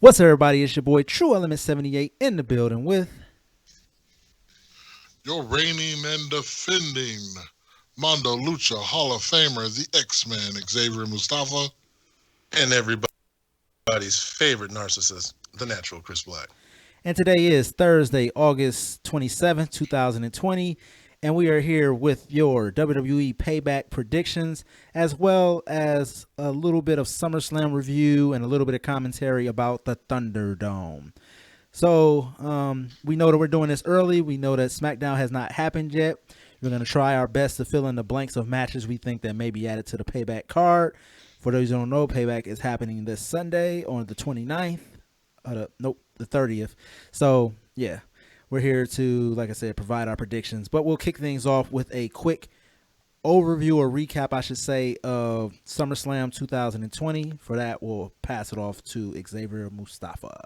What's up, everybody? It's your boy Tru Element 78 in the building with. Your reigning and defending Mondo Lucha Hall of Famer, the X-Man, Xavier Mustafa. And everybody's favorite narcissist, the natural Chris Black. And today is Thursday, August 27th, 2020. And we are here with your WWE Payback predictions, as well as a little bit of Summerslam review and a little bit of commentary about the ThunderDome. So we know that we're doing this early. We know that SmackDown has not happened yet. We're going to try our best to fill in the blanks of matches we think that may be added to the Payback card. For those who don't know, Payback is happening this Sunday on the 29th. The 30th. So, yeah, we're here to, like I said, provide our predictions. But we'll kick things off with a quick overview or recap, I should say, of SummerSlam 2020. For that, we'll pass it off to Xavier Mustafa.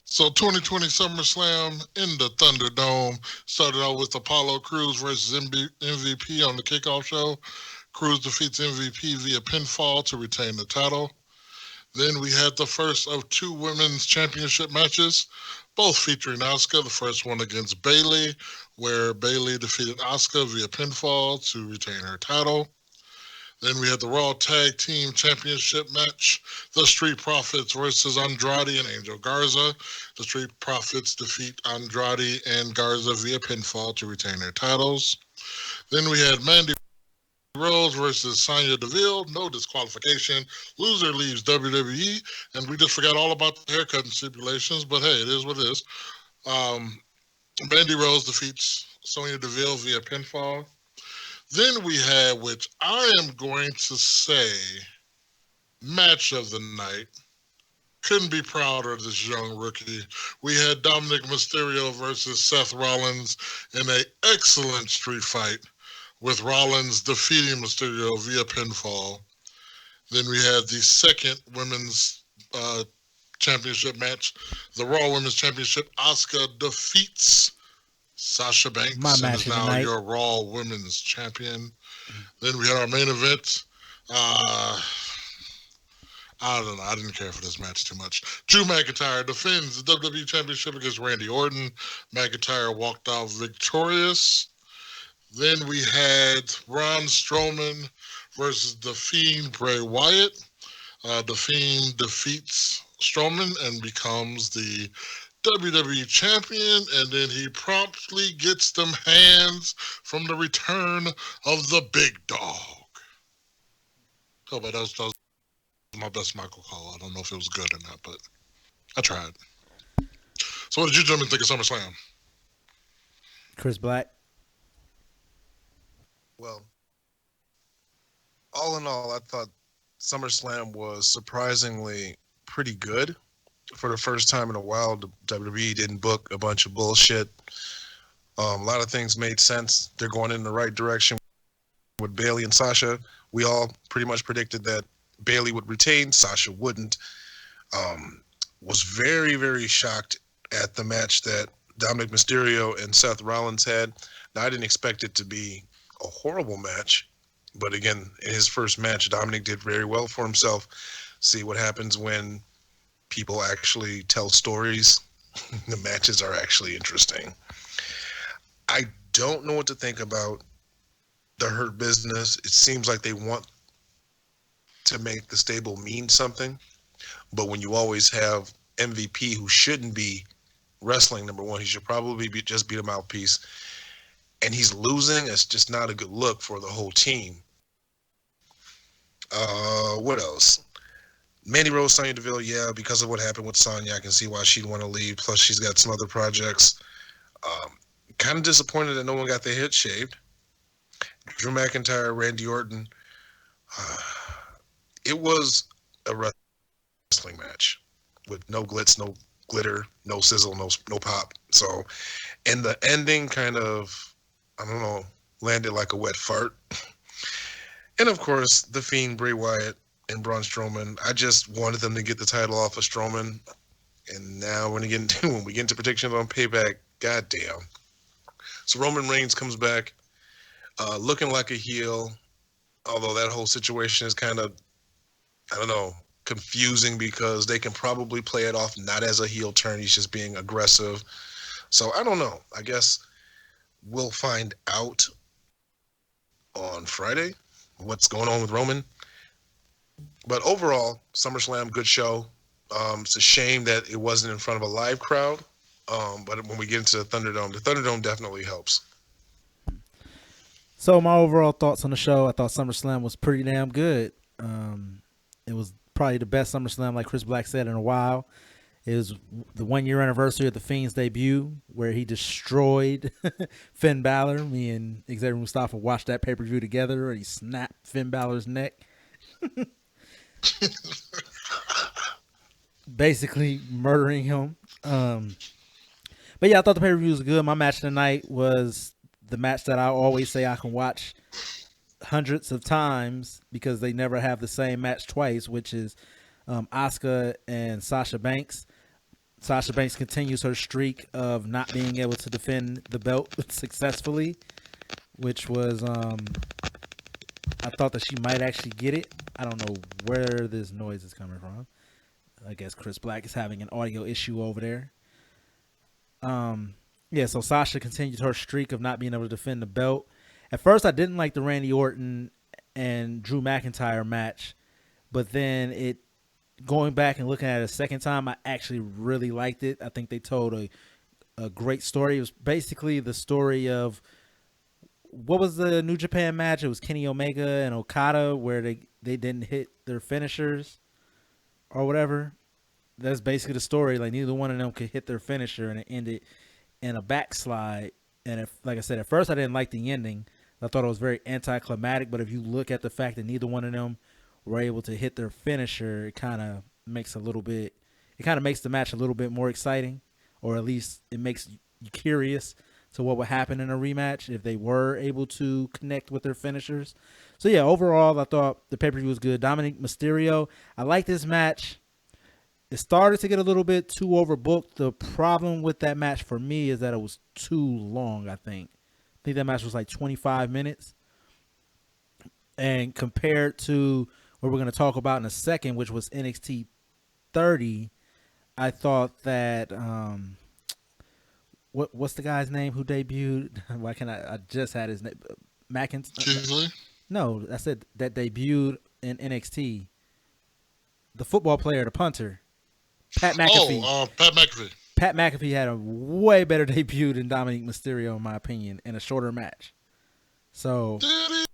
So 2020 SummerSlam in the Thunderdome started out with Apollo Crews versus MVP on the kickoff show. Crews defeats MVP via pinfall to retain the title. Then we had the first of two women's championship matches, both featuring Asuka. The first one against Bayley, where Bayley defeated Asuka via pinfall to retain her title. Then we had the Raw Tag Team Championship match, the Street Profits versus Andrade and Angel Garza. The Street Profits defeat Andrade and Garza via pinfall to retain their titles. Then we had Mandy Rose versus Sonia Deville, no disqualification. Loser leaves WWE, and we just forgot all about the haircut and stipulations, but hey, it is what it is. Mandy Rose defeats Sonia Deville via pinfall. Then we had, which I am going to say, match of the night. Couldn't be prouder of this young rookie. We had Dominic Mysterio versus Seth Rollins in an excellent street fight, with Rollins defeating Mysterio via pinfall. Then we had the second women's championship match, the Raw Women's Championship. Asuka defeats Sasha Banks and is now your Raw Women's Champion. Then we had our main event. I don't know. I didn't care for this match too much. Drew McIntyre defends the WWE Championship against Randy Orton. McIntyre walked out victorious. Then we had Braun Strowman versus The Fiend Bray Wyatt. The Fiend defeats Strowman and becomes the WWE Champion, and then he promptly gets them hands from the return of the big dog. Oh, but that was my best Michael call. I don't know if it was good or not, but I tried. So what did you gentlemen think of SummerSlam? Chris Black. Well, all in all, I thought SummerSlam was surprisingly pretty good. For the first time in a while, the WWE didn't book a bunch of bullshit. A lot of things made sense. They're going in the right direction with Bayley and Sasha. We all pretty much predicted that Bayley would retain, Sasha wouldn't. Was very, very shocked at the match that Dominic Mysterio and Seth Rollins had. Now, I didn't expect it to be a horrible match, but again, in his first match, Dominic did very well for himself. See what happens when people actually tell stories. The matches are actually interesting. I don't know what to think about the Hurt Business. It seems like they want to make the stable mean something, but when you always have MVP who shouldn't be wrestling, number one, he should probably just be a mouthpiece, and he's losing. It's just not a good look for the whole team. What else? Mandy Rose, Sonya Deville, yeah, because of what happened with Sonya, I can see why she'd want to leave. Plus, she's got some other projects. Kind of disappointed that no one got their head shaved. Drew McIntyre, Randy Orton. It was a wrestling match with no glitz, no glitter, no sizzle, no pop. So, and the ending kind of, I don't know, landed like a wet fart. And of course, The Fiend, Bray Wyatt, and Braun Strowman. I just wanted them to get the title off of Strowman. And now when we get into predictions on Payback, goddamn. So Roman Reigns comes back looking like a heel, although that whole situation is kind of, I don't know, confusing because they can probably play it off not as a heel turn. He's just being aggressive. So I don't know. I guess we'll find out on Friday what's going on with Roman. But overall, SummerSlam, good show. It's a shame that it wasn't in front of a live crowd. But when we get into the Thunderdome definitely helps. So my overall thoughts on the show, I thought SummerSlam was pretty damn good. It was probably the best SummerSlam, like Chris Black said, in a while. It was the 1 year anniversary of The Fiend's debut, where he destroyed Finn Balor. Me and Xavier Mustafa watched that pay-per-view together, and he snapped Finn Balor's neck. Basically murdering him. But yeah, I thought the pay-per-view was good. My match of the night was the match that I always say I can watch hundreds of times because they never have the same match twice, which is Asuka and Sasha Banks. Sasha Banks continues her streak of not being able to defend the belt successfully, which was I thought that she might actually get it. I don't know where this noise is coming from. I guess Chris Black is having an audio issue over there. Yeah, so Sasha continued her streak of not being able to defend the belt. At first, I didn't like the Randy Orton and Drew McIntyre match, but then going back and looking at it a second time, I actually really liked it. I think they told a great story. It was basically the story of what was the New Japan match? It was Kenny Omega and Okada where they didn't hit their finishers or whatever. That's basically the story. Like neither one of them could hit their finisher, and it ended in a backslide. And like I said, at first I didn't like the ending. I thought it was very anticlimactic. But if you look at the fact that neither one of them were able to hit their finisher, it kind of makes the match a little bit more exciting, or at least it makes you curious to what would happen in a rematch if they were able to connect with their finishers. So yeah, overall, I thought the pay-per-view was good. Dominic Mysterio, I like this match. It started to get a little bit too overbooked. The problem with that match for me is that it was too long, I think. I think that match was like 25 minutes. And compared to what we're going to talk about in a second, which was NXT 30, I thought that what's the guy's name who debuted? Why can't I just had his name. McIntyre? No, I said that debuted in NXT. The football player, the punter. Pat McAfee. Pat McAfee. Pat McAfee had a way better debut than Dominic Mysterio, in my opinion, in a shorter match. So did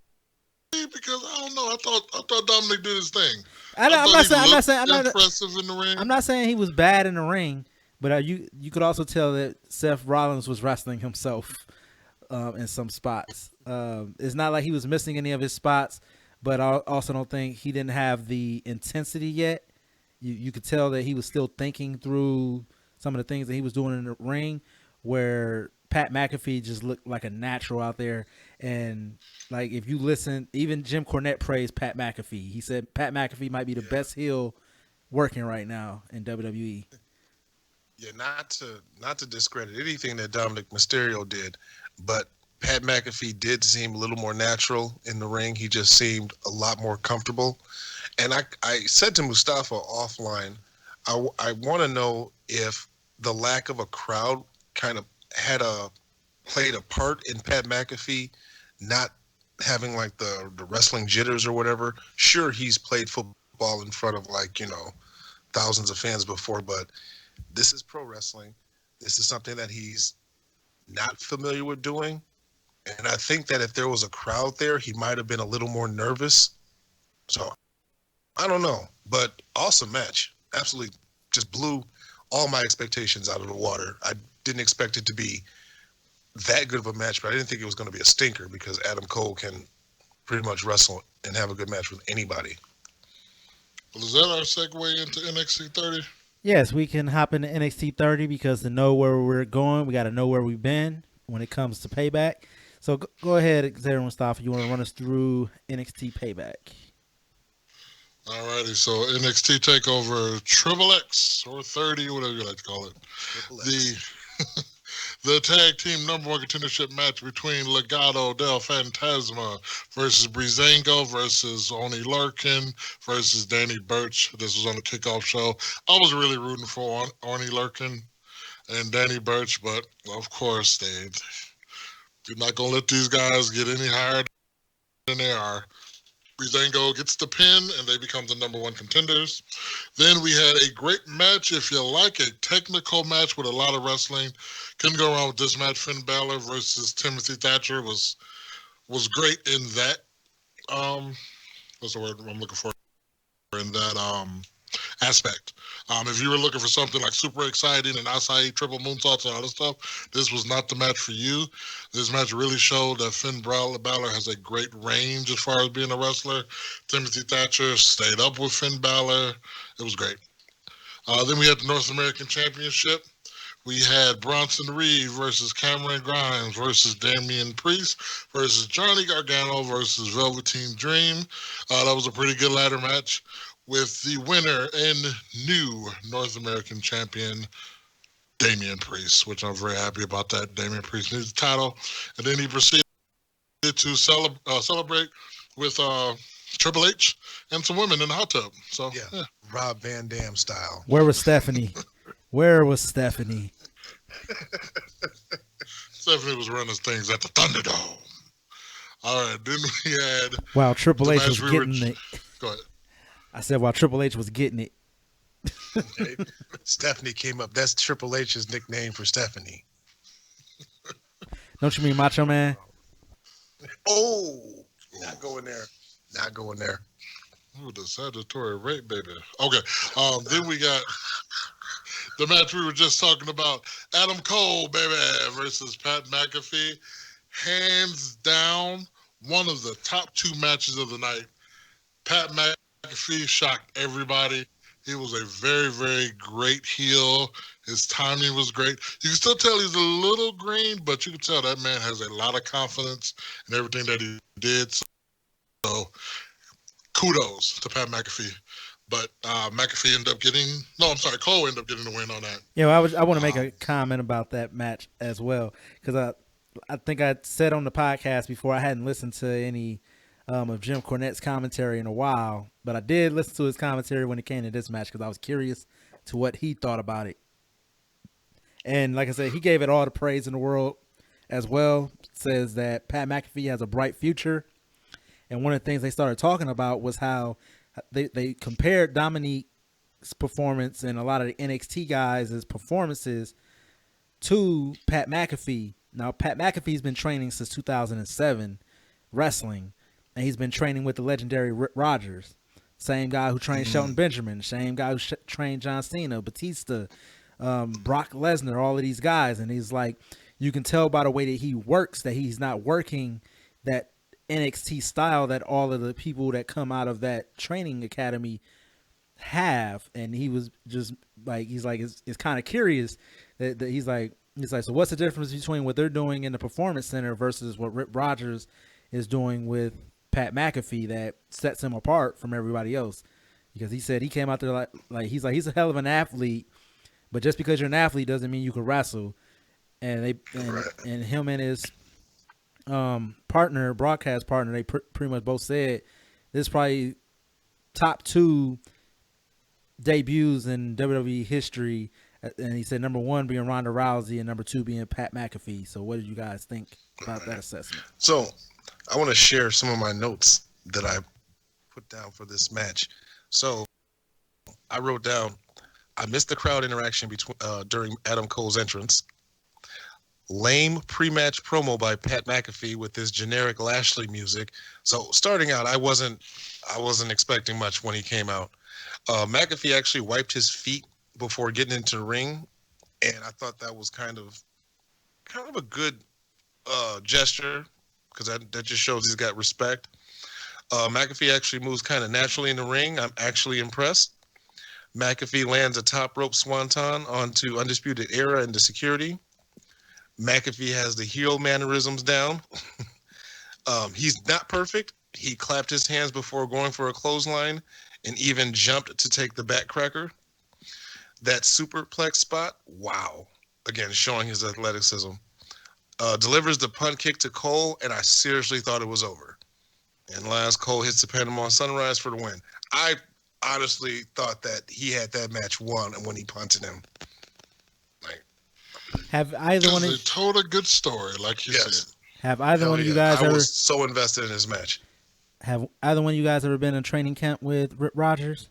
he? Because I don't know. I thought Dominic did his thing. I'm not saying impressive in the ring. I'm not saying he was bad in the ring, but you could also tell that Seth Rollins was wrestling himself in some spots. It's not like he was missing any of his spots, but I also don't think he didn't have the intensity yet. You could tell that he was still thinking through some of the things that he was doing in the ring, where Pat McAfee just looked like a natural out there. And like if you listen, even Jim Cornette praised Pat McAfee. He said Pat McAfee might be the best heel working right now in WWE. Yeah, not to discredit anything that Dominic Mysterio did, but Pat McAfee did seem a little more natural in the ring. He just seemed a lot more comfortable. And I said to Mustafa offline, I want to know if the lack of a crowd kind of played a part in Pat McAfee not having like the wrestling jitters or whatever. Sure, he's played football in front of thousands of fans before, but this is pro wrestling. This is something that he's not familiar with doing. And I think that if there was a crowd there, he might have been a little more nervous. So I don't know, but awesome match. Absolutely just blew all my expectations out of the water. I didn't expect it to be that good of a match, but I didn't think it was going to be a stinker because Adam Cole can pretty much wrestle and have a good match with anybody. Well, is that our segue into NXT 30? Yes, we can hop into NXT 30 because to know where we're going, we got to know where we've been when it comes to Payback. So go ahead, Xavier Mustafa. You want to run us through NXT Payback? Alrighty, so NXT TakeOver XXX or 30, whatever you like to call it. The tag team number one contendership match between Legado del Fantasma versus Breezango versus Oni Lurkin versus Danny Burch. This was on the kickoff show. I was really rooting for Oni Lurkin and Danny Burch, but of course they're not going to let these guys get any higher than they are. Breezango gets the pin, and they become the number one contenders. Then we had a great match, if you like, a technical match with a lot of wrestling. Couldn't go wrong with this match. Finn Balor versus Timothy Thatcher was great in that. What's the word I'm looking for? In that aspect. If you were looking for something like super exciting and acai triple moonsaults and all this stuff, this was not the match for you. This match really showed that Finn Balor has a great range as far as being a wrestler. Timothy Thatcher stayed up with Finn Balor. It was great. Then we had the North American Championship. We had Bronson Reed versus Cameron Grimes versus Damian Priest versus Johnny Gargano versus Velveteen Dream. That was a pretty good ladder match, with the winner and new North American champion, Damian Priest, which I'm very happy about that. Damian Priest needs the title. And then he proceeded to celebrate with Triple H and some women in the hot tub. So, yeah. Rob Van Dam style. Where was Stephanie? Where was Stephanie? Stephanie was running things at the Thunderdome. All right, then we had... Wow, Triple H was getting it. Go ahead. I said while Triple H was getting it. Okay. Stephanie came up. That's Triple H's nickname for Stephanie. Don't you mean Macho Man? Oh, not going there. Not going there. Ooh, the statutory rape, baby. Okay. Then we got the match we were just talking about. Adam Cole, baby, versus Pat McAfee. Hands down, one of the top two matches of the night. Pat McAfee shocked everybody. He was a very, very great heel. His timing was great. You can still tell he's a little green, but you can tell that man has a lot of confidence in everything that he did. So kudos to Pat McAfee. But McAfee ended up getting Cole ended up getting the win on that. Yeah, I want to make a comment about that match as well, because I think I said on the podcast before I hadn't listened to any of Jim Cornette's commentary in a while, but I did listen to his commentary when it came to this match because I was curious to what he thought about it. And like I said, he gave it all the praise in the world as well. Says that Pat McAfee has a bright future. And one of the things they started talking about was how they compared Dominique's performance and a lot of the NXT guys' performances to Pat McAfee. Now, Pat McAfee's been training since 2007, wrestling, and he's been training with the legendary Rick Rogers, same guy who trained Shelton Benjamin, same guy who trained John Cena, Batista, Brock Lesnar, all of these guys. And he's like, you can tell by the way that he works that he's not working that NXT style that all of the people that come out of that training academy have. And he was just like, he's like, it's kind of curious that he's like, so what's the difference between what they're doing in the Performance Center versus what Rick Rogers is doing with Pat McAfee that sets him apart from everybody else? Because he said he came out there like he's a hell of an athlete, but just because you're an athlete doesn't mean you can wrestle. And and him and his broadcast partner, they pretty much both said this is probably top two debuts in WWE history. And he said number one being Ronda Rousey and number two being Pat McAfee. So what did you guys think about that assessment? So I want to share some of my notes that I put down for this match. So I wrote down, I missed the crowd interaction during Adam Cole's entrance. Lame pre-match promo by Pat McAfee with his generic Lashley music. So starting out, I wasn't expecting much when he came out. McAfee actually wiped his feet before getting into the ring, and I thought that was kind of a good gesture, because that just shows he's got respect. McAfee actually moves kind of naturally in the ring. I'm actually impressed. McAfee lands a top rope swanton onto Undisputed Era into security. McAfee has the heel mannerisms down. He's not perfect. He clapped his hands before going for a clothesline and even jumped to take the backcracker. That superplex spot, wow. again, showing his athleticism. Delivers the punt kick to Cole, and I seriously thought it was over. And last, Cole hits the Panama Sunrise for the win. I honestly thought that he had that match won, and when he punted him, like, Have either one of They told a good story, like you yes, said. have either hell one of you yeah. guys I ever was so invested in his match. have either one of you guys ever been in a training camp with Rip Rogers?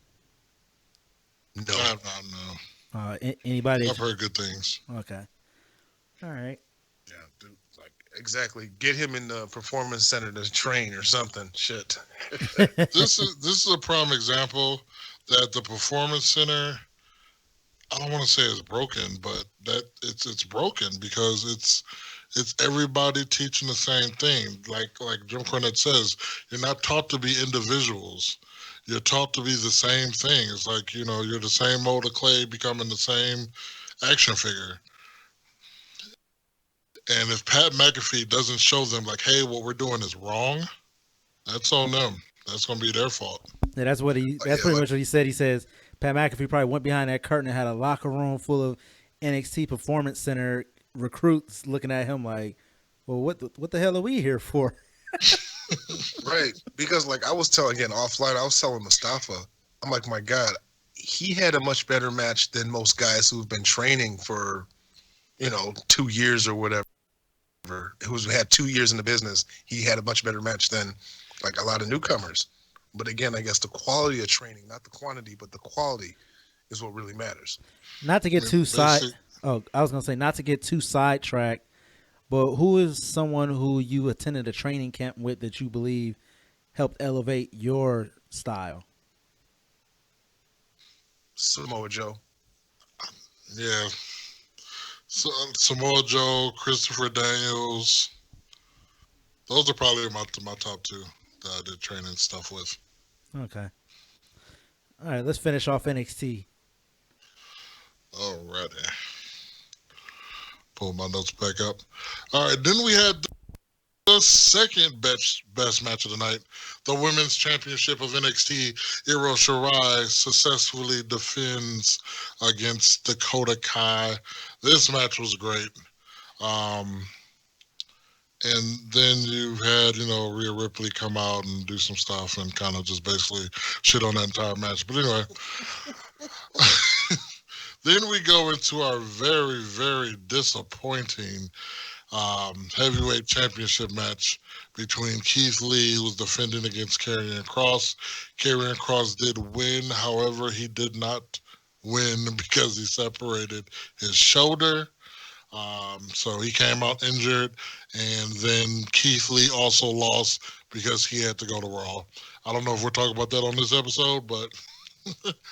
No, I have not know. Anybody? I've heard good things. Okay. All right. yeah, dude, like exactly. Get him in the performance center to train or something. Shit. This is a prime example that the performance center, I don't want to say it's broken, but that it's broken because it's everybody teaching the same thing. Like Jim Cornette says, you're not taught to be individuals. You're taught to be the same thing. It's like, you're the same mold of clay becoming the same action figure. And if Pat McAfee doesn't show them like, hey, what we're doing is wrong, that's on them. That's gonna be their fault. Yeah, that's pretty much what he said. He says Pat McAfee probably went behind that curtain and had a locker room full of NXT Performance Center recruits looking at him like, well, what the hell are we here for? Right, because like I was telling, again, offline, I was telling Mustafa, I'm like, my God, he had a much better match than most guys who've been training for, 2 years or whatever. Who's had 2 years in the business, he had a much better match than like a lot of newcomers. But again, I guess the quality of training, not the quantity, but the quality, is what really matters. Not to get too not to get too sidetracked, but who is someone who you attended a training camp with that you believe helped elevate your style? Samoa Joe. Yeah. So, Samoa Joe, Christopher Daniels. Those are probably my top two that I did training stuff with. Okay. All right, let's finish off NXT. Alrighty. Pull my notes back up. All right, then we had the second best match of the night. The Women's Championship of NXT, Io Shirai successfully defends against Dakota Kai. This match was great. And then you had, Rhea Ripley come out and do some stuff and kind of just basically shit on that entire match. But anyway, then we go into our very, very disappointing heavyweight championship match between Keith Lee, who was defending against Karrion Kross. Karrion Kross did win. However, he did not win because he separated his shoulder. So he came out injured, and then Keith Lee also lost because he had to go to Raw. I don't know if we're talking about that on this episode, but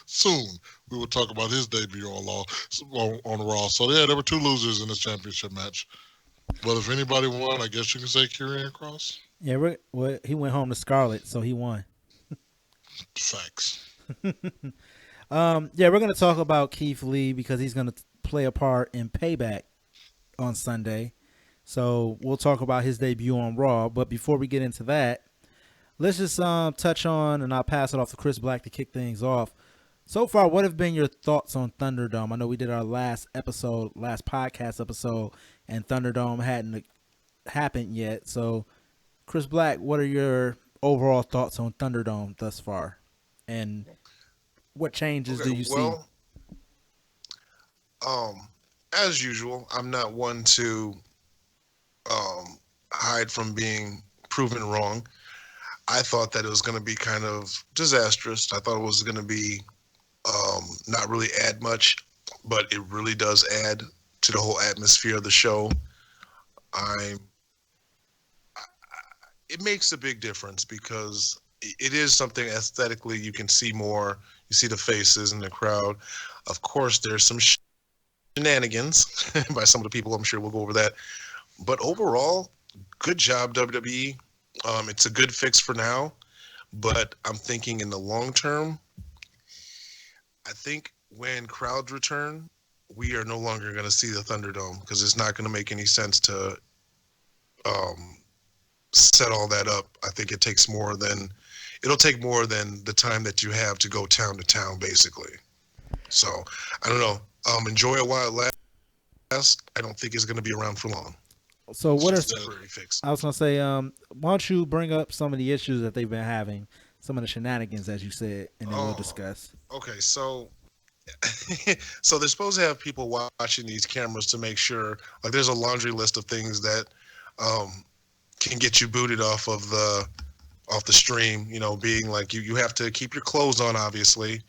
soon we will talk about his debut on Raw. So yeah, there were two losers in this championship match. But if anybody won, I guess you can say Karrion Kross. Yeah, he went home to Scarlett, so he won. Facts. Yeah, we're going to talk about Keith Lee because he's going to play a part in Payback on Sunday. So we'll talk about his debut on Raw. But before we get into that, let's just touch on, and I'll pass it off to Chris Black to kick things off. So far, what have been your thoughts on ThunderDome? I know we did our last podcast episode, and ThunderDome hadn't happened yet. So, Chris Black, what are your overall thoughts on ThunderDome thus far? And what changes do you see? As usual, I'm not one to hide from being proven wrong. I thought that it was going to be kind of disastrous. I thought it was going to be not really add much, but it really does add to the whole atmosphere of the show. It makes a big difference because it is something aesthetically you can see more. You see the faces in the crowd. Of course, there's some shenanigans by some of the people. I'm sure we'll go over that. But overall, good job, WWE. It's a good fix for now, but I'm thinking in the long term, I think when crowds return, we are no longer going to see the ThunderDome because it's not going to make any sense to set all that up. I think it'll take more than the time that you have to go town to town, basically. So I don't know. Enjoy it while it I don't think it's going to be around for long. So what are It's just a temporary fix. I was gonna say, why don't you bring up some of the issues that they've been having, some of the shenanigans, as you said, and then we'll discuss. Okay, so so they're supposed to have people watching these cameras to make sure, like, there's a laundry list of things that can get you booted off the stream. You know, being like you have to keep your clothes on, obviously.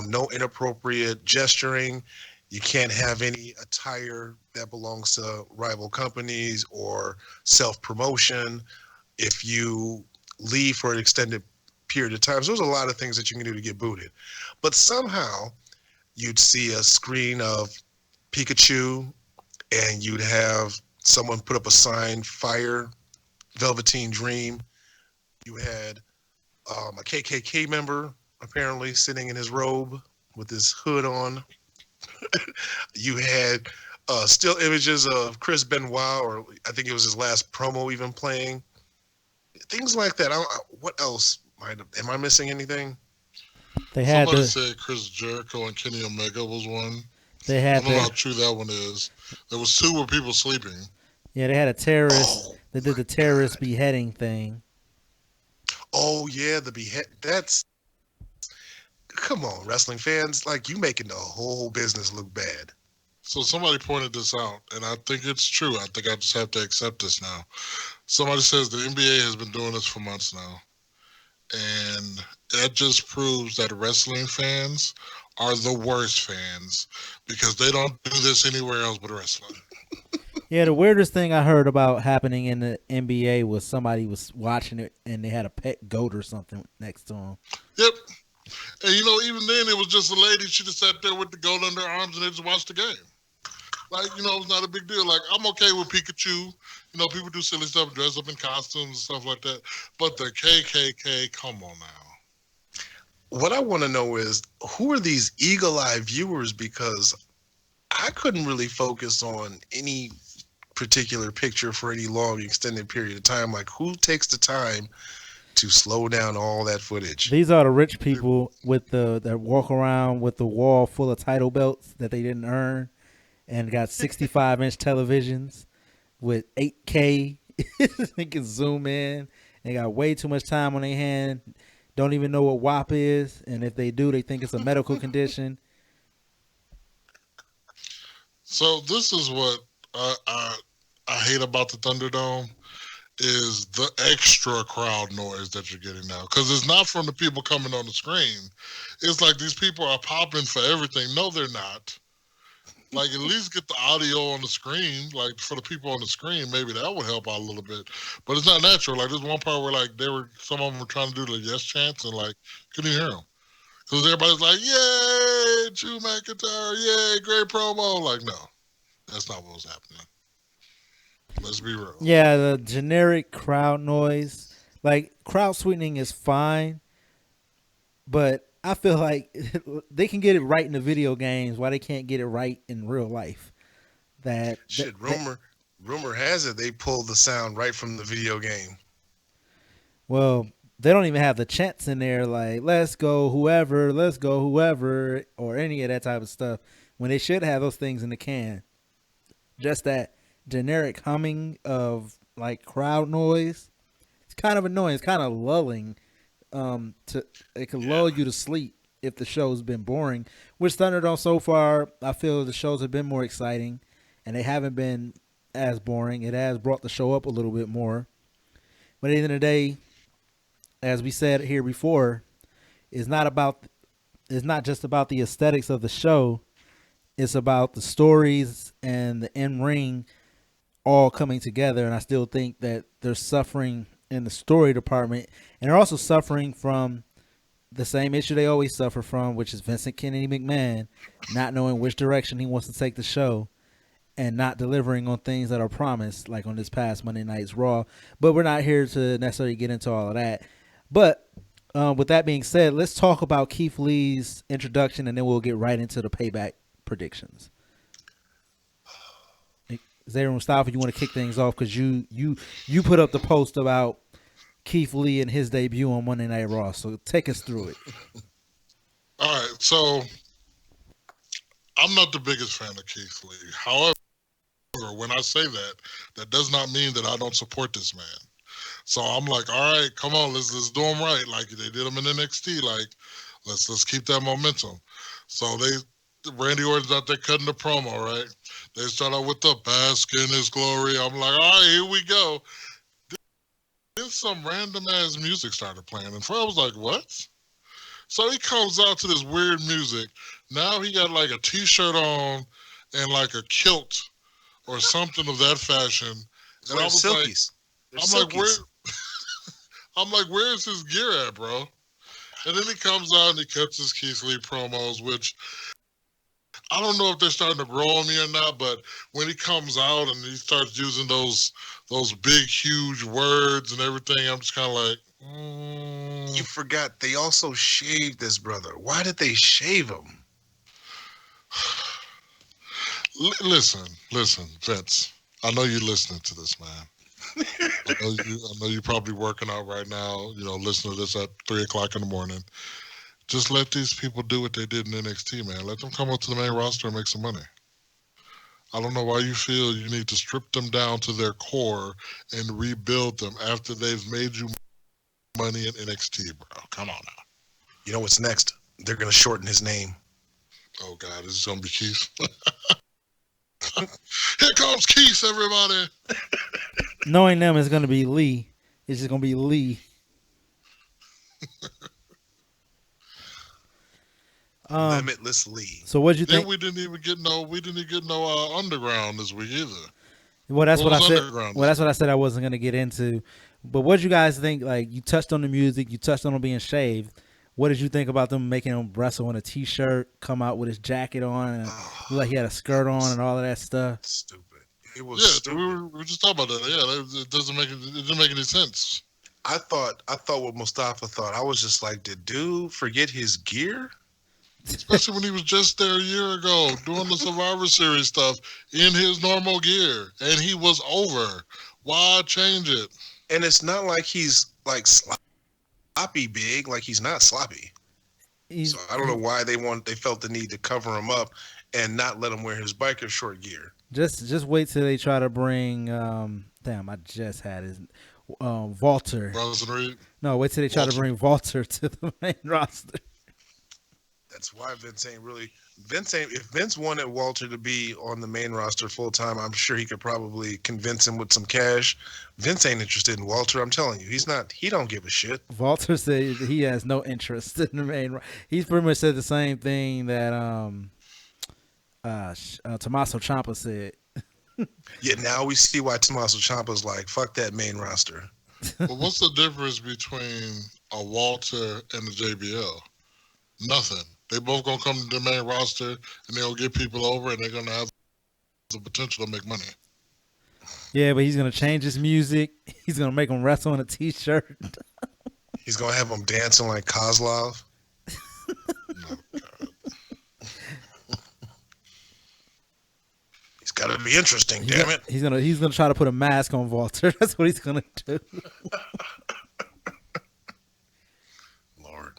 No inappropriate gesturing. You can't have any attire that belongs to rival companies or self-promotion. If you leave for an extended period of time, so there's a lot of things that you can do to get booted. But somehow you'd see a screen of Pikachu and you'd have someone put up a sign, Fire, Velveteen Dream. You had a KKK member apparently sitting in his robe with his hood on. You had still images of Chris Benoit, or I think it was his last promo even playing. Things like that. What else? Am I missing anything? They had Somebody said Chris Jericho and Kenny Omega was one. They had I don't know how true that one is. There was two where people sleeping. Yeah, they had a terrorist. They did the terrorist beheading thing. Oh yeah, the behead. That's, come on, wrestling fans. Like, you making the whole business look bad. So somebody pointed this out, and I think it's true. I think I just have to accept this now. Somebody says the NBA has been doing this for months now. And that just proves that wrestling fans are the worst fans because they don't do this anywhere else but wrestling. Yeah, the weirdest thing I heard about happening in the NBA was somebody was watching it and they had a pet goat or something next to them. Yep. And, you know, even then it was just a lady. She just sat there with the goat under her arms and they just watched the game. Like, you know, it's not a big deal. Like, I'm okay with Pikachu. You know, people do silly stuff, dress up in costumes and stuff like that. But the KKK, come on now. What I want to know is, who are these eagle-eye viewers? Because I couldn't really focus on any particular picture for any long extended period of time. Like, who takes the time to slow down all that footage? These are the rich people with that walk around with the wall full of title belts that they didn't earn and got 65-inch televisions with 8K. They can zoom in. They got way too much time on their hand. Don't even know what WAP is, and if they do, they think it's a medical condition. So this is what I hate about the Thunderdome is the extra crowd noise that you're getting now. Because it's not from the people coming on the screen. It's like these people are popping for everything. No, they're not. Like, at least get the audio on the screen. Like, for the people on the screen, maybe that would help out a little bit. But it's not natural. Like, there's one part where, like, some of them were trying to do the yes chants and, like, couldn't hear them. Because everybody's like, yay, Drew McIntyre, yay, great promo. Like, no, that's not what was happening. Let's be real. Yeah, the generic crowd noise. Like, crowd sweetening is fine, but I feel like they can get it right in the video games. Why they can't get it right in real life? Rumor has it they pulled the sound right from the video game. Well, they don't even have the chants in there like let's go whoever, or any of that type of stuff, when they should have those things in the can. Just that generic humming of like crowd noise. It's kind of annoying. It's kind of lulling. It can lull you to sleep if the show's been boring. Which Thunderdome so far, I feel the shows have been more exciting, and they haven't been as boring. It has brought the show up a little bit more. But at the end of the day, as we said here before, it's not just about the aesthetics of the show. It's about the stories and the in-ring all coming together. And I still think that they're suffering in the story department, and they're also suffering from the same issue they always suffer from, which is Vincent Kennedy McMahon not knowing which direction he wants to take the show and not delivering on things that are promised, like on this past Monday Night's Raw. But we're not here to necessarily get into all of that. But with that being said, let's talk about Keith Lee's introduction, and then we'll get right into the Payback predictions. Xavier and Mustafa, you want to kick things off because you put up the post about Keith Lee and his debut on Monday Night Raw. So take us through it. All right. So I'm not the biggest fan of Keith Lee. However, However, when I say that, that does not mean that I don't support this man. So I'm like, all right, come on, let's do them right, like they did them in NXT. Like, let's keep that momentum. So Randy Orton's out there cutting the promo, right? They start out with the bask in his glory. I'm like, all right, here we go. Then some random ass music started playing, and Fred was like, what? So he comes out to this weird music. Now he got like a t-shirt on and like a kilt or something of that fashion. And I was silkies. I'm like, where's his gear at, bro? And then he comes out and he cuts his Keith Lee promos, which I don't know if they're starting to grow on me or not, but when he comes out and he starts using those big, huge words and everything, I'm just kind of like, You forgot they also shaved this brother. Why did they shave him? Listen, Vince. I know you're listening to this, man. I know you're probably working out right now, listening to this at 3:00 in the morning. Just let these people do what they did in NXT, man. Let them come up to the main roster and make some money. I don't know why you feel you need to strip them down to their core and rebuild them after they've made you money in NXT, bro. Come on now. You know what's next? They're going to shorten his name. Oh, God. This is going to be Keith. Here comes Keith, everybody. Knowing them, it's going to be Lee. It's just going to be Lee. Limitless Lee. So what'd you think? Then we didn't even get no underground this week either. Well, that's what I said. Well, that's what I said I wasn't going to get into. But what did you guys think? Like, you touched on the music. You touched on him being shaved. What did you think about them making him wrestle in a T-shirt, come out with his jacket on, and like he had a skirt on and all of that stuff? Stupid. It was stupid. We were just talking about that. Yeah, it didn't make any sense. I thought what Mustafa thought. I was just like, did dude forget his gear? Especially when he was just there a year ago doing the Survivor Series stuff in his normal gear, and he was over. Why change it? And it's not like he's like sloppy big, like he's not sloppy. So I don't know why they felt the need to cover him up and not let him wear his biker short gear. Just wait till they try to bring. I just had his Walter. Bronson Reed? No, wait till they try to bring Walter to the main roster. That's why Vince ain't. If Vince wanted Walter to be on the main roster full time, I'm sure he could probably convince him with some cash. Vince ain't interested in Walter. I'm telling you, he's not. He don't give a shit. Walter said he has no interest in the main. He's pretty much said the same thing that Tommaso Ciampa said. Yeah, now we see why Tommaso Ciampa's like, fuck that main roster. But what's the difference between a Walter and a JBL? Nothing. They both gonna come to the main roster and they'll get people over and they're gonna have the potential to make money. Yeah, but he's gonna change his music. He's gonna make them wrestle in a T-shirt. He's gonna have them dancing like Kozlov. Oh, God. He's gotta be interesting, damn it. He's gonna try to put a mask on Walter. That's what he's gonna do. Lord.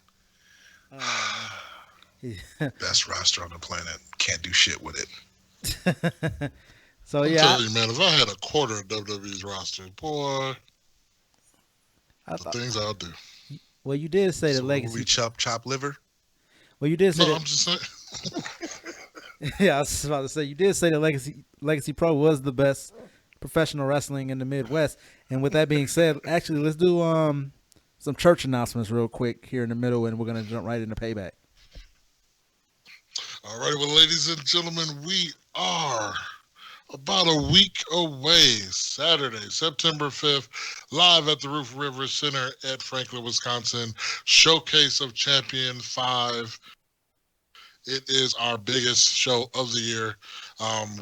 Best roster on the planet. Can't do shit with it. So I'm telling you, man, if I had a quarter of WWE's roster, boy, the things I'll do. Well, you did say the legacy. We chop liver. Well, you did say. I'm just saying. Yeah, I was about to say you did say the Legacy Pro was the best professional wrestling in the Midwest. And with that being said, actually, let's do some church announcements real quick here in the middle, and we're gonna jump right into Payback. All right, well, ladies and gentlemen, we are about a week away, Saturday, September 5th, live at the Roof River Center at Franklin, Wisconsin, Showcase of Champion 5. It is our biggest show of the year.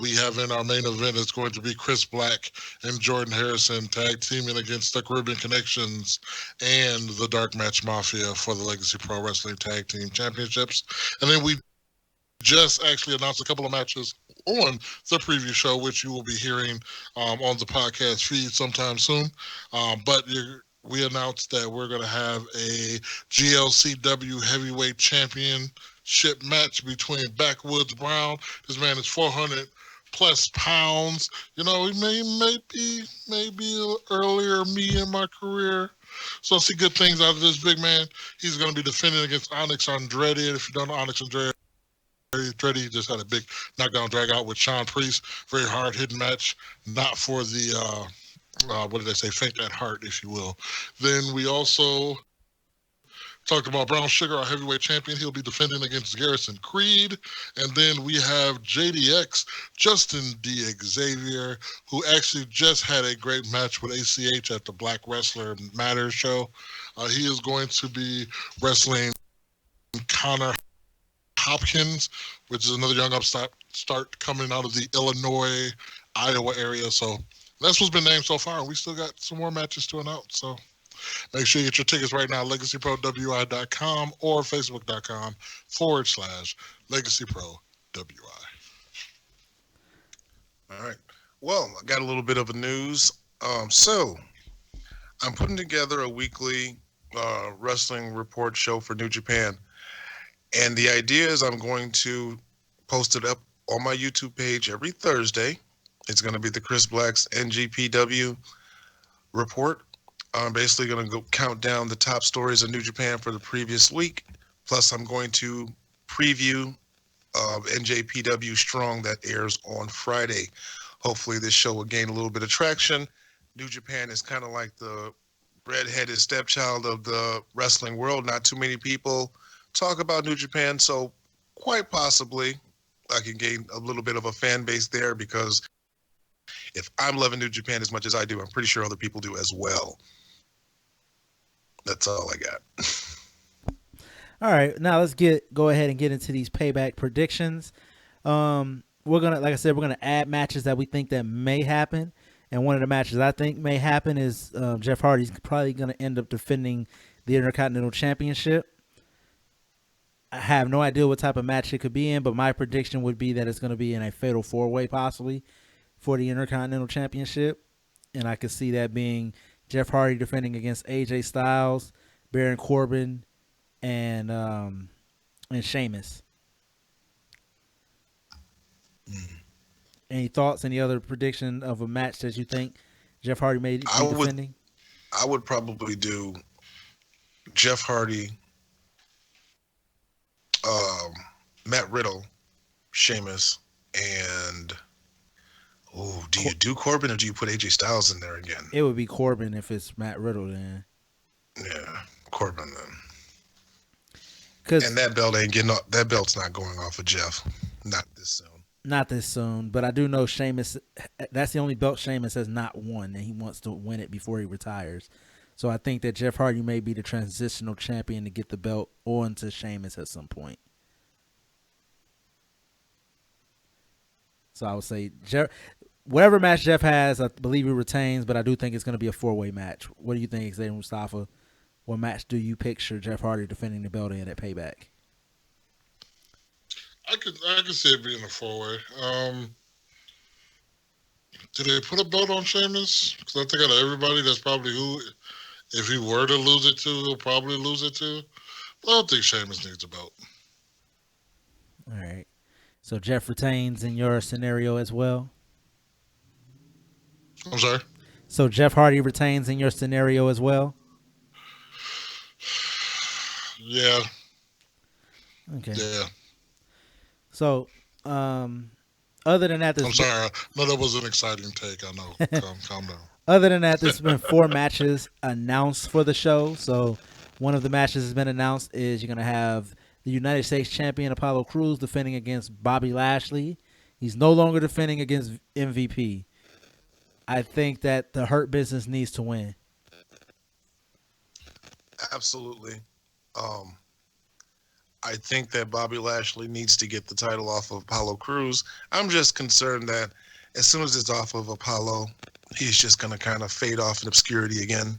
We have in our main event, it's going to be Chris Black and Jordan Harrison tag teaming against the Caribbean Connections and the Dark Match Mafia for the Legacy Pro Wrestling Tag Team Championships. And then we just actually announced a couple of matches on the preview show, which you will be hearing on the podcast feed sometime soon. But we announced that we're going to have a GLCW Heavyweight Championship match between Backwoods Brown. This man is 400 plus pounds. You know, he maybe earlier me in my career. So I see good things out of this big man. He's going to be defending against Onyx Andrade. If you don't know Onyx Andrade, just had a big knockdown drag out with Sean Priest. Very hard hitting match. Not for the what did they say? Faint at heart, if you will. Then we also talked about Brown Sugar, our heavyweight champion. He'll be defending against Garrison Creed. And then we have JDX, Justin D. Xavier, who actually just had a great match with ACH at the Black Wrestler Matters show. He is going to be wrestling Connor Hopkins, which is another young upstart coming out of the Illinois, Iowa area. So that's what's been named so far. And we still got some more matches to announce. So make sure you get your tickets right now, LegacyProWI.com or Facebook.com/LegacyProWI. All right. Well, I got a little bit of a news. So I'm putting together a weekly wrestling report show for New Japan. And the idea is I'm going to post it up on my YouTube page every Thursday. It's going to be the Chris Black's NGPW report. I'm basically going to go count down the top stories of New Japan for the previous week. Plus, I'm going to preview NJPW Strong that airs on Friday. Hopefully, this show will gain a little bit of traction. New Japan is kind of like the redheaded stepchild of the wrestling world. Not too many people talk about New Japan, so quite possibly I can gain a little bit of a fan base there, because if I'm loving New Japan as much as I do, I'm pretty sure other people do as well. That's all I got. All right, now let's go ahead and get into these Payback predictions. We're gonna, like I said, we're gonna add matches that we think that may happen, and one of the matches I think may happen is Jeff Hardy's probably gonna end up defending the Intercontinental Championship. I have no idea what type of match it could be in, but my prediction would be that it's going to be in a fatal four-way possibly for the Intercontinental Championship. And I could see that being Jeff Hardy defending against AJ Styles, Baron Corbin, and Sheamus. Any thoughts? Any other prediction of a match that you think Jeff Hardy may be defending? I would probably do Jeff Hardy, Matt Riddle, Sheamus, and do you do Corbin or do you put AJ Styles in there again? It would be Corbin if it's Matt Riddle then. Yeah, Corbin then. And that belt's not going off of Jeff. Not this soon. Not this soon, but I do know Sheamus, that's the only belt Sheamus has not won, and he wants to win it before he retires. So I think that Jeff Hardy may be the transitional champion to get the belt on to Sheamus at some point. So I would say whatever match Jeff has, I believe he retains, but I do think it's going to be a four-way match. What do you think, Xavier, Mustafa? What match do you picture Jeff Hardy defending the belt in at Payback? I could see it being a four-way. Did they put a belt on Sheamus? Because I think out of everybody, that's probably who, if he were to lose it to, he'll probably lose it to. But I don't think Sheamus needs a belt. All right. So Jeff retains in your scenario as well? I'm sorry? So Jeff Hardy retains in your scenario as well? Yeah. Okay. Yeah. So, other than that, I'm sorry. No, that was an exciting take. I know. Calm down. Other than that, there's been 4 matches announced for the show. So, one of the matches has been announced is you're going to have the United States champion Apollo Crews defending against Bobby Lashley. He's no longer defending against MVP. I think that the Hurt Business needs to win. Absolutely. I think that Bobby Lashley needs to get the title off of Apollo Crews. I'm just concerned that as soon as it's off of Apollo, he's just going to kind of fade off in obscurity again.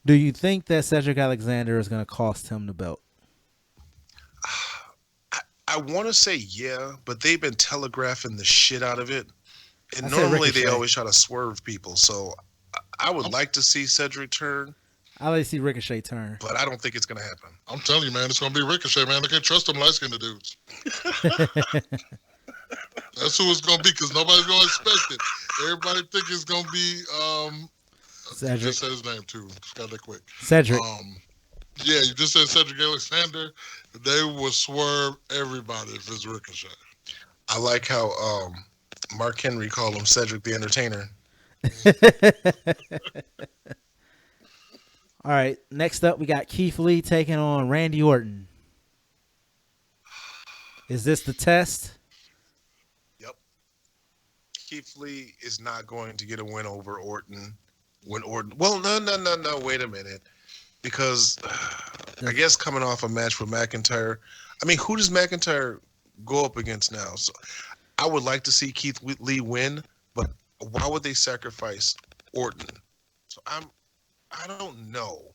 Do you think that Cedric Alexander is going to cost him the belt? I want to say yeah, but they've been telegraphing the shit out of it. And normally they always try to swerve people. So I would like to see Cedric turn. I like to see Ricochet turn. But I don't think it's going to happen. I'm telling you, man, it's going to be Ricochet, man. I can't trust them light-skinned dudes. That's who it's gonna be because nobody's gonna expect it. Everybody think it's gonna be Cedric. You just said his name too. Just got that quick. Cedric. Yeah, you just said Cedric Alexander. They will swerve everybody if it's Ricochet. I like how Mark Henry called him Cedric the Entertainer. All right, next up we got Keith Lee taking on Randy Orton. Is this the test? Yep. Keith Lee is not going to get a win over Orton. Well, no. Wait a minute. Because I guess coming off a match with McIntyre, I mean, who does McIntyre go up against now? So I would like to see Keith Lee win, but why would they sacrifice Orton? So I don't know.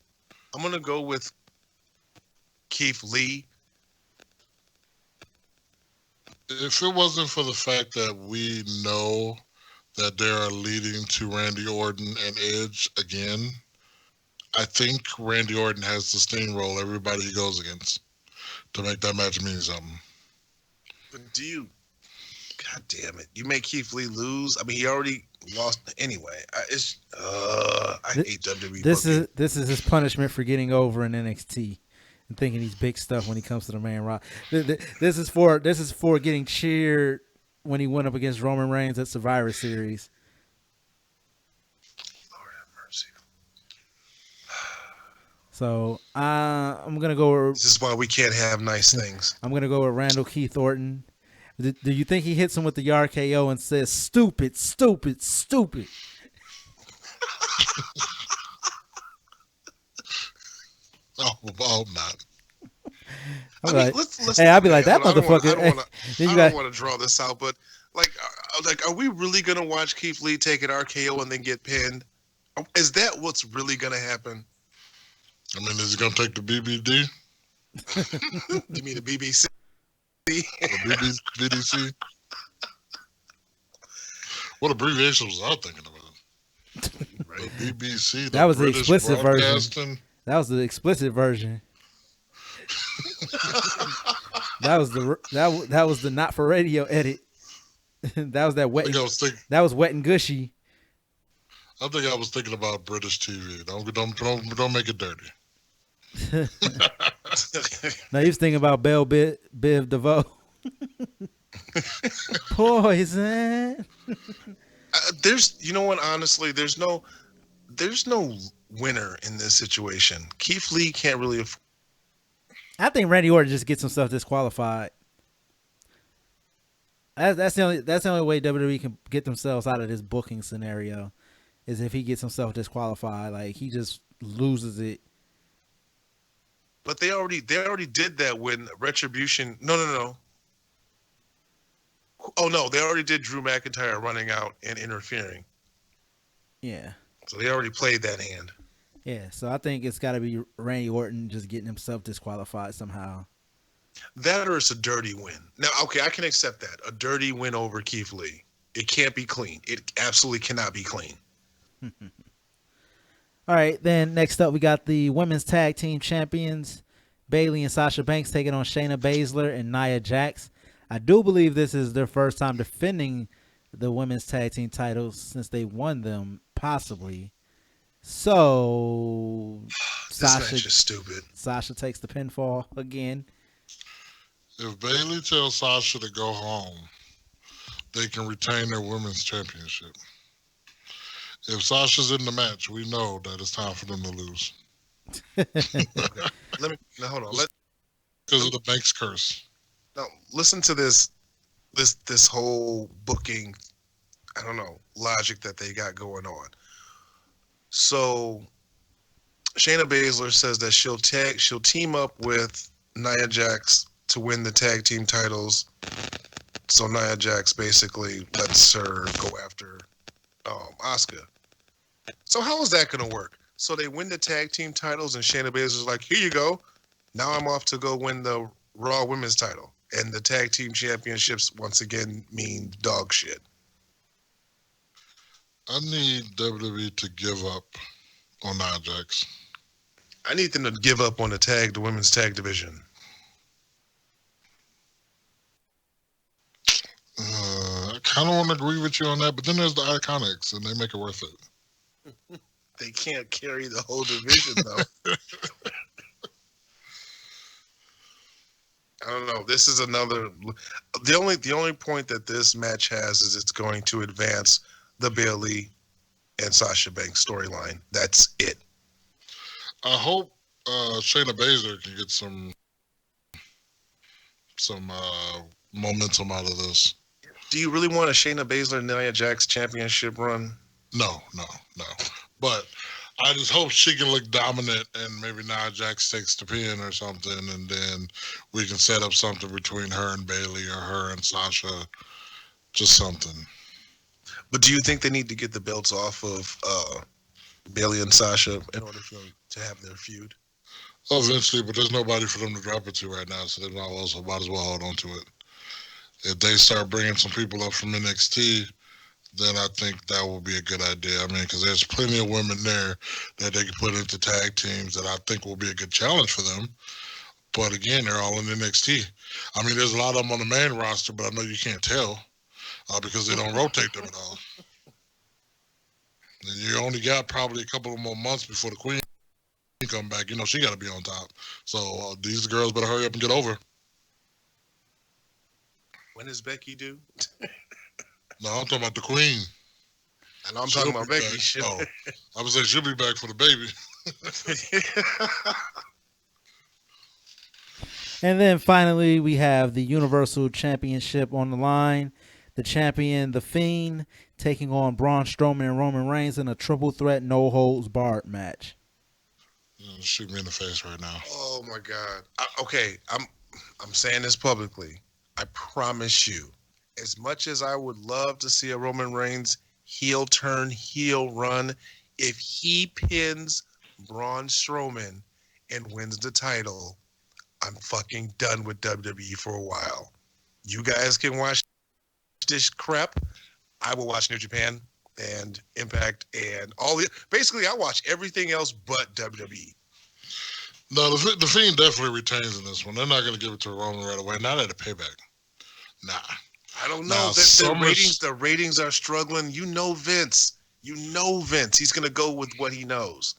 I'm gonna go with Keith Lee. If it wasn't for the fact that we know that they are leading to Randy Orton and Edge again, I think Randy Orton has to steamroll everybody he goes against to make that match mean something. But God damn it, you make Keith Lee lose? I mean, he already lost anyway. I hate WWE. This is his punishment for getting over in NXT and thinking he's big stuff when he comes to the main roster. This is for getting cheered when he went up against Roman Reigns at Survivor Series. Lord have mercy. So I'm gonna go. This is why we can't have nice things. I'm gonna go with Randall Keith Orton. Do you think he hits him with the RKO and says "stupid, stupid, stupid"? I hope not. I'd be like that motherfucker. I don't want to draw this out, but like, are we really gonna watch Keith Lee take an RKO and then get pinned? Is that what's really gonna happen? I mean, is he gonna take the BBD? You mean the BBC? BDC? What abbreviation was I thinking about? Right. The BBC. That was British the explicit version. That was the explicit version. That was the not for radio edit. That was that wet. That was wet and gushy. I think I was thinking about British TV. Don't make it dirty. No, he was thinking about Belle Biv DeVoe. Poison. You know what? Honestly, there's no winner in this situation. Keith Lee can't really. I think Randy Orton just gets himself disqualified. That's the only way WWE can get themselves out of this booking scenario, is if he gets himself disqualified. Like, he just loses it. But they already did that when Retribution. No. Oh no, they already did Drew McIntyre running out and interfering. Yeah. So they already played that hand. Yeah, so I think it's got to be Randy Orton just getting himself disqualified somehow. That, or it's a dirty win. Now, okay, I can accept that. A dirty win over Keith Lee. It can't be clean. It absolutely cannot be clean. All right, then next up we got the women's tag team champions, Bayley and Sasha Banks taking on Shayna Baszler and Nia Jax. I do believe this is their first time defending the women's tag team titles since they won them, possibly. So this match is stupid. Sasha takes the pinfall again. If Bayley tells Sasha to go home, they can retain their women's championship. If Sasha's in the match, we know that it's time for them to lose. Hold on. Because of the Banks curse. Now, listen to this whole booking, I don't know, logic that they got going on. So Shayna Baszler says that she'll team up with Nia Jax to win the tag team titles. So Nia Jax basically lets her go after Asuka. So how is that going to work? So they win the tag team titles, and Shayna Baszler's like, here you go. Now I'm off to go win the Raw Women's title. And the tag team championships, once again, mean dog shit. I need WWE to give up on Nia Jax. I need them to give up on the women's tag division. kind of want to agree with you on that, but then there's the Iconics, and they make it worth it. They can't carry the whole division though. I don't know. This is another. The only point that this match has is it's going to advance the Bayley and Sasha Banks storyline. That's it. I hope Shayna Baszler can get some momentum out of this. Do you really want a Shayna Baszler Nia Jax championship run? No. But I just hope she can look dominant and maybe Nia Jax takes the pin or something, and then we can set up something between her and Bayley or her and Sasha. Just something. But do you think they need to get the belts off of Bayley and Sasha in order for them to have their feud? Eventually, but there's nobody for them to drop it to right now, so they might as well hold on to it. If they start bringing some people up from NXT, then I think that will be a good idea. I mean, because there's plenty of women there that they can put into tag teams that I think will be a good challenge for them. But again, they're all in NXT. I mean, there's a lot of them on the main roster, but I know you can't tell because they don't rotate them at all. And you only got probably a couple of more months before the Queen come back. You know, she got to be on top. So these girls better hurry up and get over. When is Becky due? No, I'm talking about the Queen. And I'm talking about Becky. Oh, I was saying she'll be back for the baby. And then finally, we have the Universal Championship on the line. The champion, The Fiend, taking on Braun Strowman and Roman Reigns in a triple threat, no holds barred match. Shoot me in the face right now. Oh my God. Okay, I'm saying this publicly. I promise you, as much as I would love to see a Roman Reigns heel turn, heel run, if he pins Braun Strowman and wins the title, I'm fucking done with WWE for a while. You guys can watch this crap. I will watch New Japan and Impact and all the. Basically, I watch everything else but WWE. No, the Fiend definitely retains in this one. They're not going to give it to Roman right away. Not at a Payback. Nah. I don't know. The ratings are struggling. You know Vince. He's going to go with what he knows.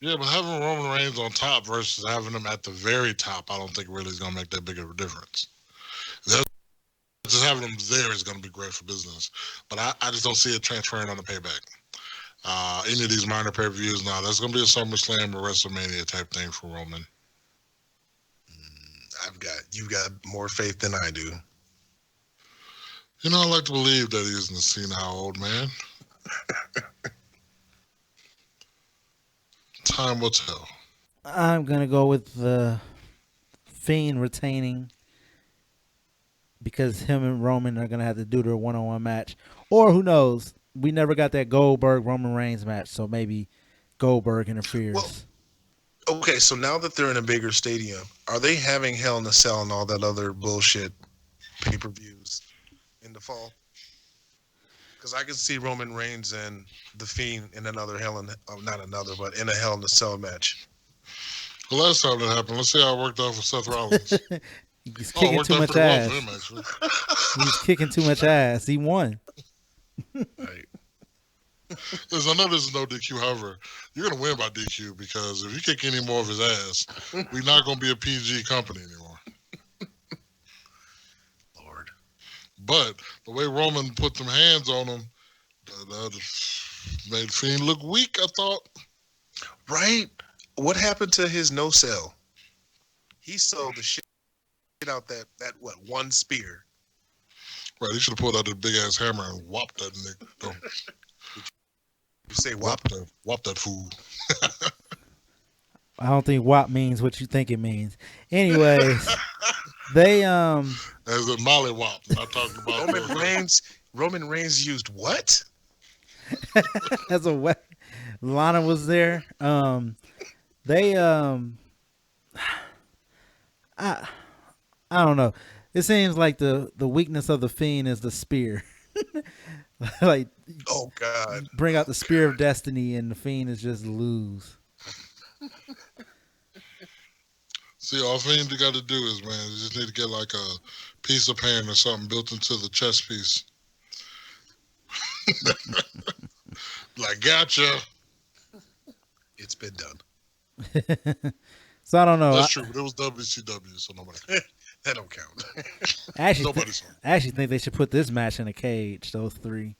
Yeah, but having Roman Reigns on top versus having him at the very top, I don't think really is going to make that big of a difference. Just having him there is going to be great for business. But I just don't see it transferring on the Payback. Any of these minor pay-per-views, that's going to be a SummerSlam or WrestleMania type thing for Roman. You've got more faith than I do. You know, I like to believe that he isn't a senile old man. Time will tell. I'm going to go with the Fiend retaining because him and Roman are going to have to do their one-on-one match. Or who knows? We never got that Goldberg-Roman Reigns match, so maybe Goldberg interferes. Well, okay, so now that they're in a bigger stadium, are they having Hell in a Cell and all that other bullshit pay-per-views in the fall? Because I can see Roman Reigns and The Fiend in another in a Hell in a Cell match. The last time that happened, let's see how it worked out for Seth Rollins. He's kicking too much ass. He's kicking too much ass. He won. Right. Listen, I know this is no DQ. However, you're going to win by DQ because if you kick any more of his ass, we're not going to be a PG company anymore. Lord. But the way Roman put them hands on him made Fiend look weak, I thought. Right? What happened to his no sell? He sold the shit out that one spear. Right, he should have pulled out the big ass hammer and whopped that nigga. You say whop? Whop that fool. I don't think WAP means what you think it means. Anyways, they as a Molly Wop. Not talking about Roman Reigns used what? as a weapon. Lana was there. They I don't know. It seems like the weakness of the Fiend is the spear. Like, oh God! Bring out the spear of destiny, and the Fiend is just lose. See, all Fiend you got to do is, man, you just need to get like a piece of pan or something built into the chest piece, Like, gotcha. It's been done. So I don't know. That's true, but it was WCW, so nobody. That don't count. I actually, Nobody saw it. I actually think they should put this match in a cage. Those three.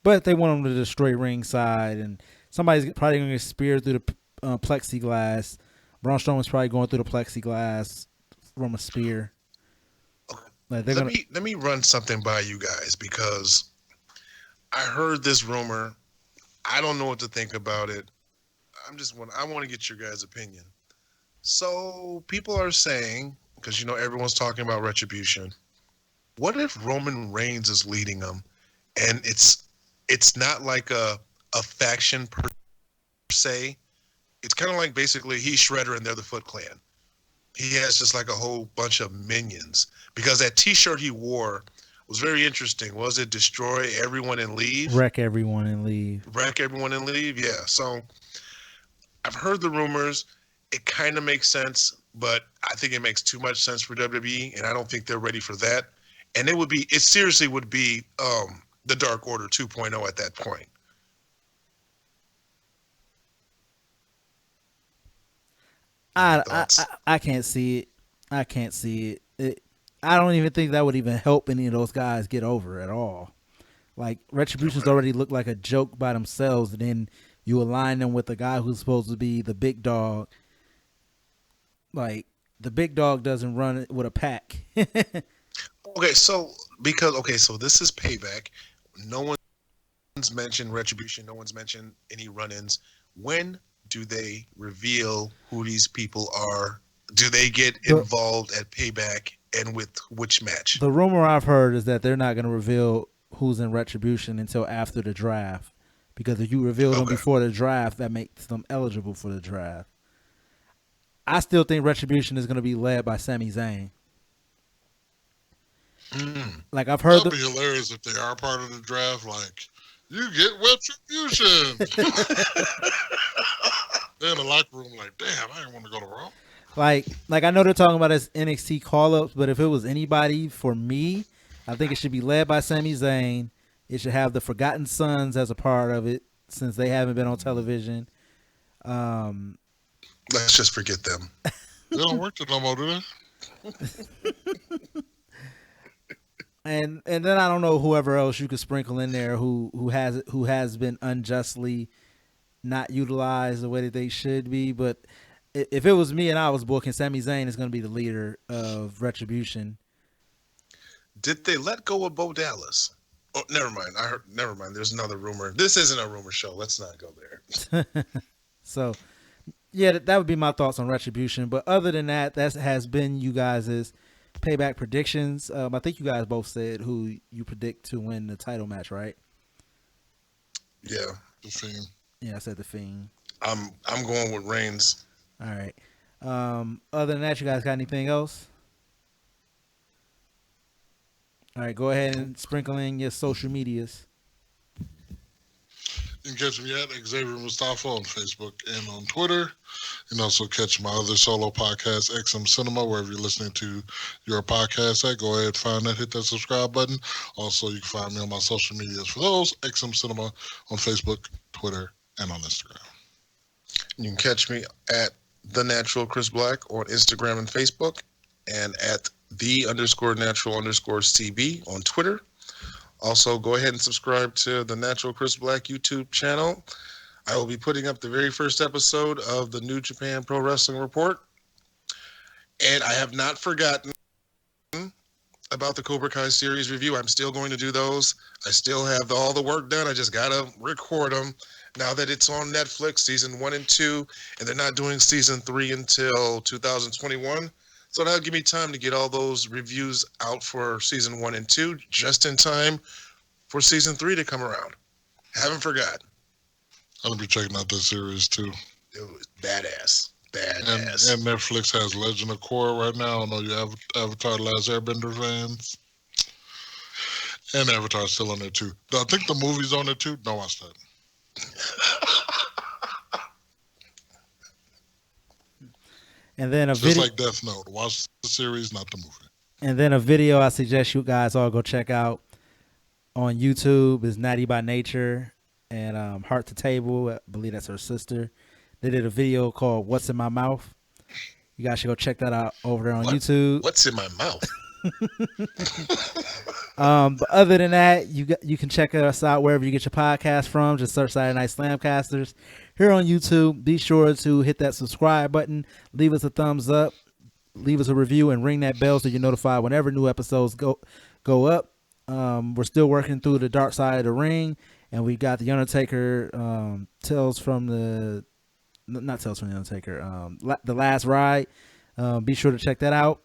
But they want them to destroy ringside, and somebody's probably going to get speared through the plexiglass. Braun Strowman's probably going through the plexiglass from a spear. Like Let me run something by you guys because I heard this rumor. I don't know what to think about it. I want to get your guys' opinion. So people are saying, because everyone's talking about Retribution. What if Roman Reigns is leading them, and it's not like a faction per se. It's kind of like basically he's Shredder and they're the Foot Clan. He has just like a whole bunch of minions. Because that T-shirt he wore was very interesting. Was it destroy everyone and leave? wreck everyone and leave. Wreck everyone and leave? Yeah. So I've heard the rumors. It kind of makes sense, but I think it makes too much sense for WWE, and I don't think they're ready for that. And it seriously would be the Dark Order 2.0 at that point. I can't see it. I can't see it. I don't even think that would even help any of those guys get over at all. Like Retribution's already looked like a joke by themselves, and then you align them with the guy who's supposed to be the big dog. Like the big dog doesn't run it with a pack. So this is Payback. No one's mentioned Retribution. No one's mentioned any run-ins. When do they reveal who these people are? Do they get involved at Payback, and with which match? The rumor I've heard is that they're not going to reveal who's in Retribution until after the draft, because if you reveal them before the draft, that makes them eligible for the draft. I still think Retribution is going to be led by Sami Zayn. Like I've heard, that'd be hilarious if they are part of the draft. Like, you get Retribution. They're in the locker room like, damn, I didn't want to go to Raw. Like I know they're talking about as NXT call-ups, but if it was anybody for me, I think it should be led by Sami Zayn. It should have the Forgotten Sons as a part of it, since they haven't been on television. Let's just forget them. They don't work there no more, do they? And then I don't know whoever else you could sprinkle in there who has been unjustly not utilized the way that they should be. But if it was me and I was booking, Sami Zayn is going to be the leader of Retribution. Did they let go of Bo Dallas? Oh, never mind. Never mind. There's another rumor. This isn't a rumor show. Let's not go there. So, yeah, that would be my thoughts on Retribution. But other than that, that has been you guys' Payback predictions. I think you guys both said who you predict to win the title match, right? Yeah, The Fiend. Yeah, I said the Fiend. I'm going with Reigns. All right. Other than that, you guys got anything else? All right, go ahead and sprinkle in your social medias. You can catch me at Xavier Mustafa on Facebook and on Twitter. You can also catch my other solo podcast, XM Cinema, wherever you're listening to your podcast at. Go ahead, find that, hit that subscribe button. Also, you can find me on my social medias for those, XM Cinema on Facebook, Twitter, and on Instagram. You can catch me at The Natural Chris Black on Instagram and Facebook, and at _natural_CB on Twitter. Also, go ahead and subscribe to the Natural Chris Black YouTube channel. I will be putting up the very first episode of the New Japan Pro Wrestling Report. And I have not forgotten about the Cobra Kai series review. I'm still going to do those. I still have all the work done. I just got to record them. Now that it's on Netflix, season 1 and 2, and they're not doing season 3 until 2021. So that'll give me time to get all those reviews out for season 1 and 2, just in time for season 3 to come around. Haven't forgotten. I'll be checking out this series too. It was badass. And Netflix has Legend of Korra right now. I know you have Avatar The Last Airbender fans. And Avatar's still on there too. I think the movie's on there too. Don't watch that. And then Just like Death Note. Watch the series, not the movie. And then a video I suggest you guys all go check out. On YouTube is Natty by Nature and Heart to Table. I believe that's her sister. They did a video called "What's in My Mouth." You guys should go check that out over there on YouTube. What's in my mouth? But other than that, you can check us out wherever you get your podcast from. Just search Saturday Night Slamcasters here on YouTube. Be sure to hit that subscribe button, leave us a thumbs up, leave us a review, and ring that bell so you're notified whenever new episodes go up. We're still working through the dark side of the ring, and we got the Undertaker Tales from the Undertaker, the Last Ride. Be sure to check that out,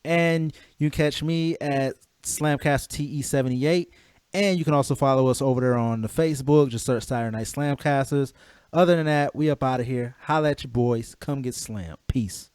and you can catch me at Slamcast TE78, and you can also follow us over there on the Facebook. Just search Saturday Night Slamcasters. Other than that, we up out of here. Holla at your boys. Come get slammed. Peace.